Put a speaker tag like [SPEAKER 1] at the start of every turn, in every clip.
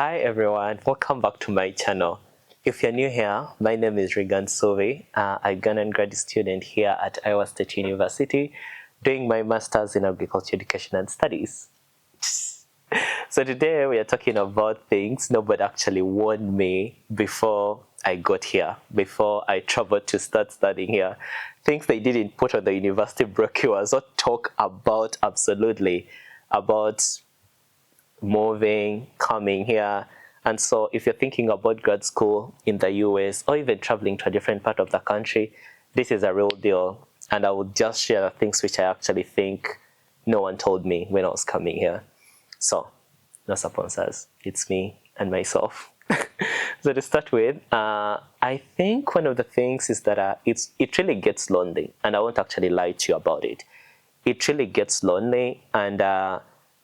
[SPEAKER 1] Hi everyone, welcome back to my channel. If you're new here, my name is Regan Sove. I'm a Ghanaian grad student here at Iowa State University doing my Masters in Agriculture Education and Studies. So today we are talking about things nobody actually warned me before I got here, before I traveled to start studying here. Things they didn't put on the university brochures or talk about absolutely, about moving, coming here. And so if you're thinking about grad school in the US or even traveling to a different part of the country, this is a real deal. And I will just share things which I actually think no one told me when I was coming here. So, no sponsors, it's me and myself. So to start with, I think one of the things is that it really gets lonely, and I won't actually lie to you about it. It really gets lonely, and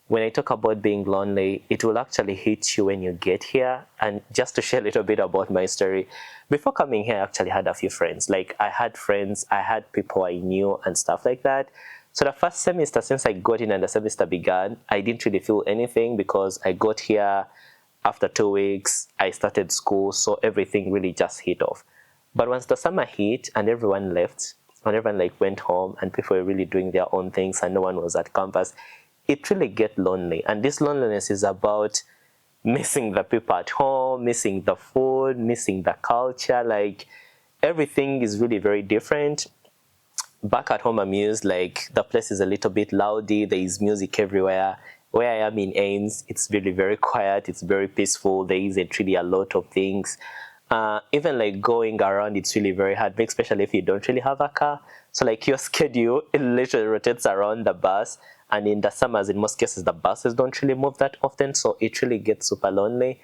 [SPEAKER 1] when I talk about being lonely, it will actually hit you when you get here. And just to share a little bit about my story, before coming here, I actually had a few friends. Like I had friends, I had people I knew and stuff like that. So the first semester, since I got in and the semester began, I didn't really feel anything because I got here after 2 weeks, I started school, so everything really just hit off. But once the summer hit and everyone left, and everyone like went home and people were really doing their own things and no one was at campus, it really get lonely. And this loneliness is about missing the people at home, missing the food, missing the culture. Like everything is really very different. Back at home, I'm used like the place is a little bit loudy. There is music everywhere. Where I am in Ames, it's really very quiet. It's very peaceful. There isn't really a lot of things. Even like going around, it's really very hard, especially if you don't really have a car. So like your schedule, it literally rotates around the bus. And in the summers, in most cases, the buses don't really move that often. So it really gets super lonely.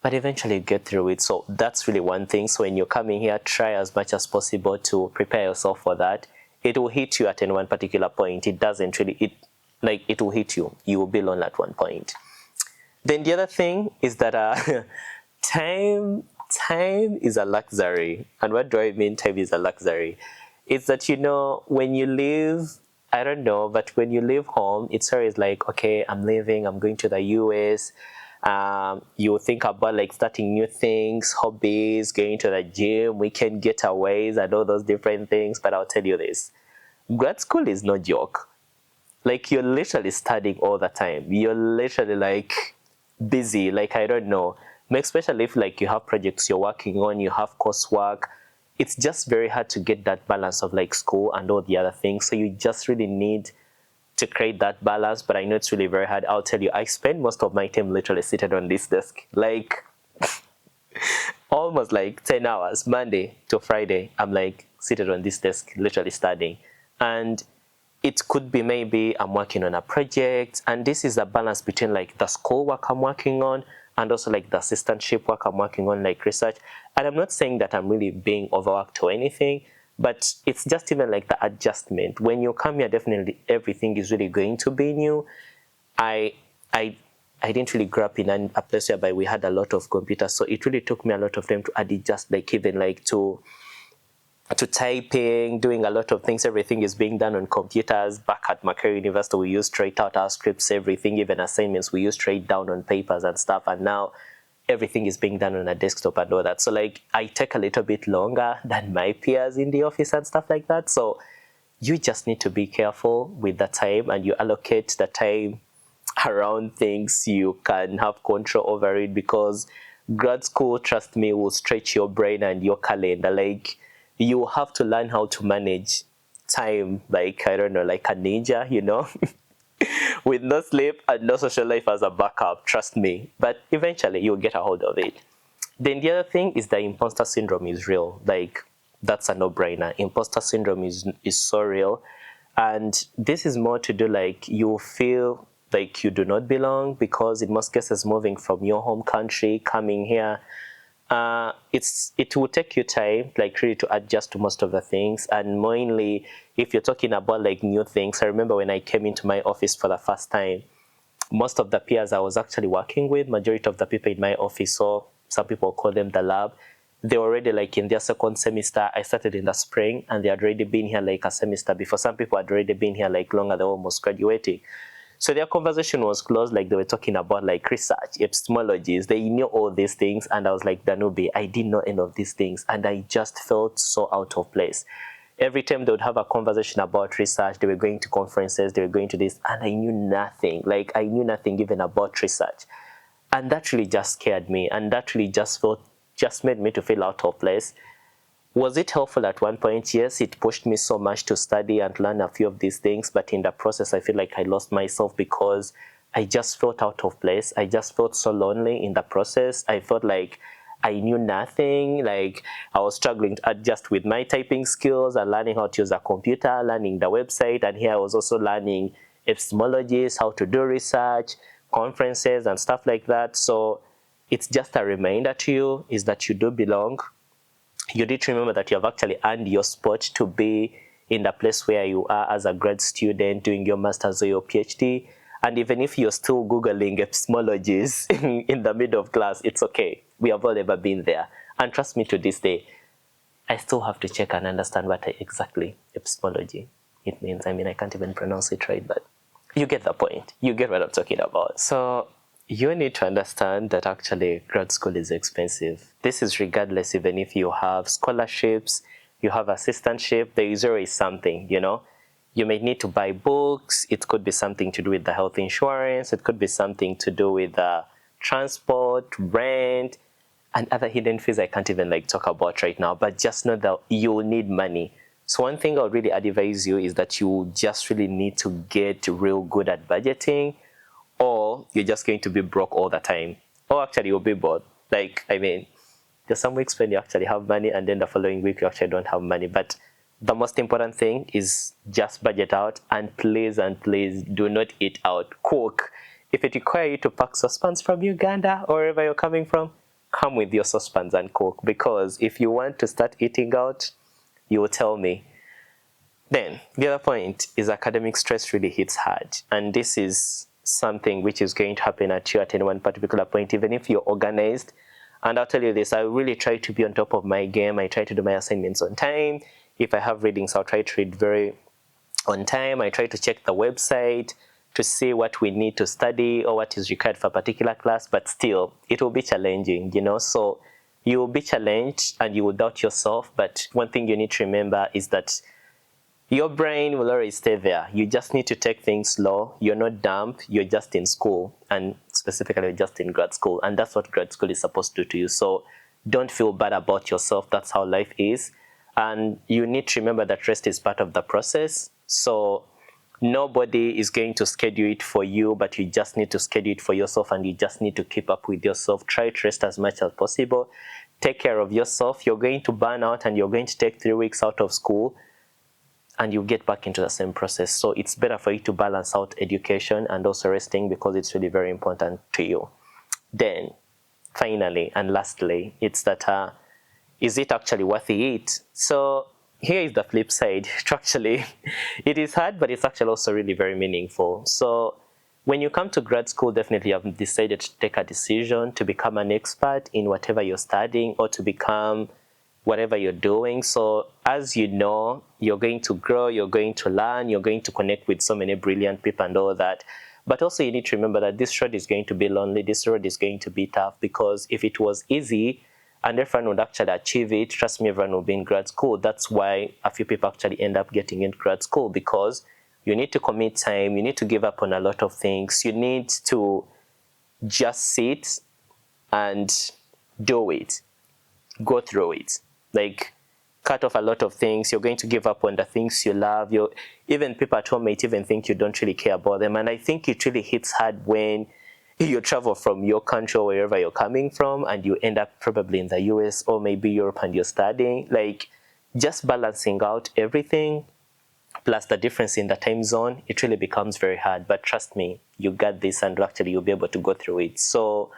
[SPEAKER 1] But eventually you get through it. So that's really one thing. So when you're coming here, try as much as possible to prepare yourself for that. It will hit you at any one particular point. It doesn't really, it will hit you. You will be lonely at one point. Then the other thing is that time is a luxury. And what do I mean time is a luxury? It's that, when you leave, I don't know, but when you leave home, it's always like, okay, I'm leaving, I'm going to the US. You think about like starting new things, hobbies, going to the gym, weekend getaways, and all those different things. But I'll tell you this, grad school is no joke. Like you're literally studying all the time. You're literally like busy, like I don't know. Especially if like you have projects you're working on, you have coursework. It's just very hard to get that balance of like school and all the other things. So you just really need to create that balance. But I know it's really very hard. I'll tell you, I spend most of my time literally seated on this desk, like almost like 10 hours, Monday to Friday. I'm like seated on this desk, literally studying. And it could be maybe I'm working on a project, and this is a balance between like the school work I'm working on and also like the assistantship work I'm working on, like research. And I'm not saying that I'm really being overworked or anything, but it's just even like the adjustment. When you come here, definitely everything is really going to be new. I didn't really grow up in a place whereby we had a lot of computers, so it really took me a lot of time to adjust, like even like to typing, doing a lot of things. Everything is being done on computers. Back at Macquarie University, we used to write out our scripts, everything, even assignments, we used to write down on papers and stuff. And now everything is being done on a desktop and all that. So like I take a little bit longer than my peers in the office and stuff like that. So you just need to be careful with the time, and you allocate the time around things you can have control over it, because grad school, trust me, will stretch your brain and your calendar. Like you have to learn how to manage time, like, I don't know, like a ninja, with no sleep and no social life as a backup, trust me. But eventually you'll get a hold of it. Then the other thing is the imposter syndrome is real. Like that's a no-brainer. Imposter syndrome is so real. And this is more to do like you feel like you do not belong, because in most cases moving from your home country, coming here, it will take you time, like really to adjust to most of the things. And mainly if you're talking about like new things, I remember when I came into my office for the first time, most of the peers I was actually working with, majority of the people in my office, so some people call them the lab, they were already like in their second semester. I started in the spring and they had already been here like a semester before. Some people had already been here like longer, they were almost graduating. So their conversation was close, like they were talking about like research, epistemologies. They knew all these things, and I was like, Danube, I didn't know any of these things, and I just felt so out of place. Every time they would have a conversation about research, they were going to conferences, they were going to this, and I knew nothing. Like, I knew nothing even about research. And that really just scared me, and that really just made me to feel out of place. Was it helpful at one point? Yes, it pushed me so much to study and learn a few of these things, but in the process, I feel like I lost myself because I just felt out of place. I just felt so lonely in the process. I felt like I knew nothing. Like, I was struggling to adjust with my typing skills and learning how to use a computer, learning the website, and here I was also learning epistemologies, how to do research, conferences, and stuff like that. So it's just a reminder to you is that you do belong. You need to remember that you have actually earned your spot to be in the place where you are as a grad student doing your master's or your PhD. And even if you're still Googling epistemologies in the middle of class, it's okay. We have all ever been there. And trust me, to this day, I still have to check and understand what exactly epistemology it means. I mean, I can't even pronounce it right, but you get the point. You get what I'm talking about. So you need to understand that actually grad school is expensive. This is regardless, even if you have scholarships, you have assistantship, there is always something, you know. You may need to buy books. It could be something to do with the health insurance. It could be something to do with transport, rent, and other hidden fees I can't even like talk about right now. But just know that you need money. So one thing I would really advise you is that you just really need to get real good at budgeting, or you're just going to be broke all the time. Or actually you'll be bored. Like, I mean, there's some weeks when you actually have money and then the following week you actually don't have money. But the most important thing is just budget out, and please do not eat out. Cook. If it requires you to pack saucepans from Uganda or wherever you're coming from, come with your saucepans and cook, because if you want to start eating out, you will tell me. Then the other point is academic stress really hits hard, and this is something which is going to happen at you at any one particular point, even if you're organized. And I'll tell you this, I really try to be on top of my game. I try to do my assignments on time. If I have readings, I'll try to read very on time. I try to check the website to see what we need to study or what is required for a particular class, but still, it will be challenging, you know. So you will be challenged and you will doubt yourself, but one thing you need to remember is that your brain will always stay there. You just need to take things slow. You're not dumb. You're just in school, and specifically you're just in grad school. And that's what grad school is supposed to do to you. So don't feel bad about yourself. That's how life is. And you need to remember that rest is part of the process. So nobody is going to schedule it for you, but you just need to schedule it for yourself, and you just need to keep up with yourself. Try to rest as much as possible. Take care of yourself. You're going to burn out and you're going to take 3 weeks out of school, and you get back into the same process. So it's better for you to balance out education and also resting, because it's really very important to you. Then, finally and lastly, it's that, is it actually worth it? So here is the flip side. Actually, it is hard, but it's actually also really very meaningful. So when you come to grad school, definitely you have decided to take a decision to become an expert in whatever you're studying, or to become whatever you're doing. So as you know, you're going to grow, you're going to learn, you're going to connect with so many brilliant people and all that. But also you need to remember that this road is going to be lonely, this road is going to be tough, because if it was easy and everyone would actually achieve it, trust me, everyone will be in grad school. That's why a few people actually end up getting in grad school, because you need to commit time, you need to give up on a lot of things, you need to just sit and do it, go through it. Like, cut off a lot of things. You're going to give up on the things you love. Even people at home might even think you don't really care about them. And I think it really hits hard when you travel from your country or wherever you're coming from, and you end up probably in the US or maybe Europe, and you're studying. Like, just balancing out everything, plus the difference in the time zone, it really becomes very hard. But trust me, you got this, and actually you'll be able to go through it. So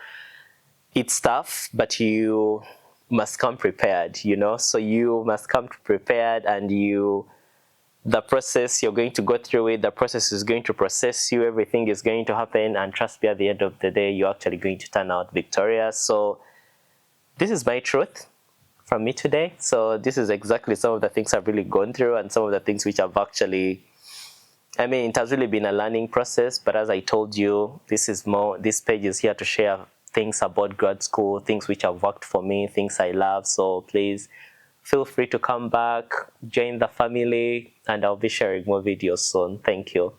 [SPEAKER 1] it's tough, but you must come prepared, you know. So you must come prepared, and the process, you're going to go through it, the process is going to process you, everything is going to happen, and trust me, at the end of the day, you're actually going to turn out victorious. So this is my truth from me today. So this is exactly some of the things I've really gone through, and some of the things which I've actually I mean, it has really been a learning process, but as I told you, this page is here to share things about grad school, things which have worked for me, things I love. So please feel free to come back, join the family, and I'll be sharing more videos soon. Thank you.